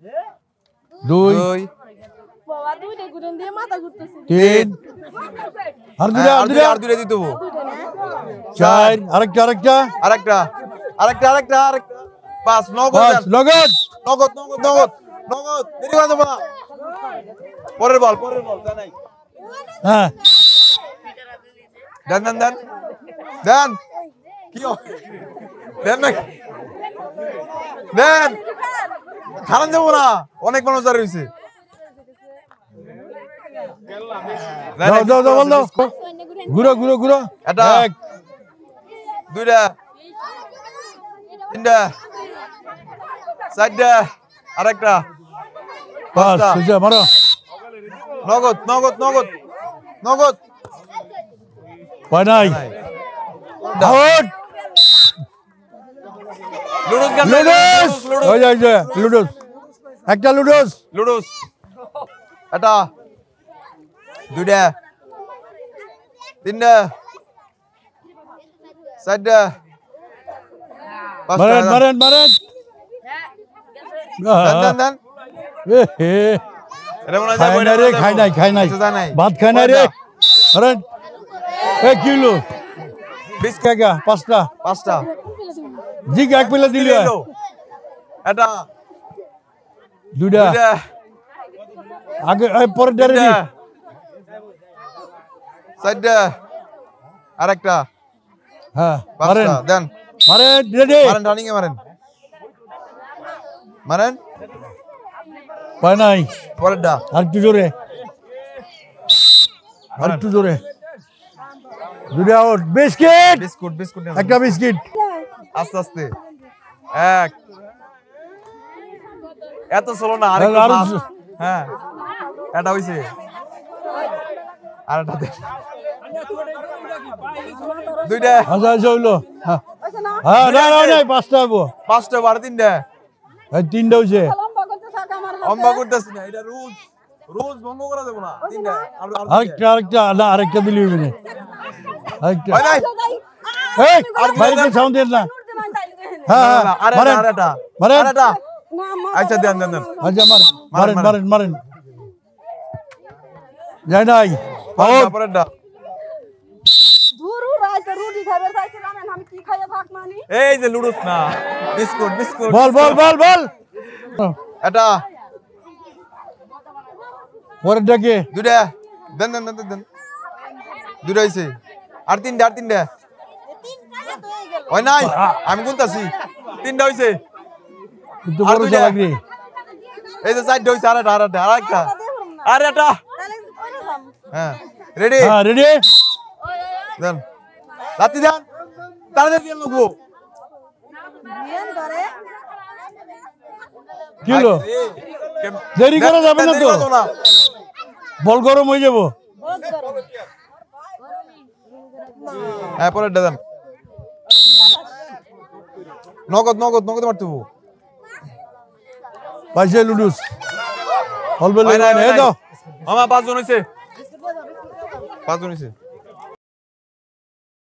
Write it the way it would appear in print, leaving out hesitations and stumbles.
2 বাবা দুইটা গুড়ন দিয়ে মাথা ঘুরতেছে 3 আর দুইটা দিতে হবে 4 আরেকটা 5 নগদ দেরি করে দেবো না পরের বল জানাই হ্যাঁ দেন কি দেন খারান দেবো না অনেক মানুষ দাঁড়িয়ে রয়েছে ঘুরো এটা 2টা 3টা 4টা আরেকটা 5টা মারো নগদ পায় নাই আউট লুডুস একটা লুডুস এটা 2টা 3টা 4টা 5টা মারেন দেন খাই নাই ভাত খাই নাই রে মারেন 1 কিলো 20 টাকা 5টা জি এক প্লেট দিল এটা 2টা আগে পরে ডরে দি 4টা আরেকটা হ্যাঁ দেন রেডি রানিং এ মারেন পায় নাই পরেরটা আর একটু জোরে 2টা আউট বিস্কিট একটা বিস্কিট আস্তে এক এত চলো না হ্যাঁ এটা হইছে আর এটা 2টা আচ্ছা হইলো হ্যাঁ না 5টা হবো 5টা আর 3টা 3টা হইছে লম্বা করতেছ না এটা রুলস ভঙ্গ করা যাবে না 3টা আরেকটা দিলি হইবে না আরেকটা এই বাইরে সাউন্ড দেন না হ্যাঁ আরেটা আচ্ছা দেন আচ্ছা মারেন যাই নাই পরেরটা দুরু রাইতে রুটি খাবে চাইছিলাম আমি কি খাইয়া ভাগ মানি এই যে লুডুস না বিস্কুট বল এটা পরেরটা কি 2টা দেন 2টা হইছে আর 3টা ওই নাই আমি গুনতাছি 3টা হইছে কিন্তু বড় লাগবে এই যে 4টা হইছে আরেকটা হ্যাঁ রেডি দেন লাতি দেন তাড়াতাড়ি দিয়ে লগো কি হলো দেরি করা যাবে না তো বল গরম হয়ে যাব হ্যাঁ পরে দেন নগদ মারতে হবো পাইছে লুডুস অল্প লেগে দাও মামা 5 জন হইছে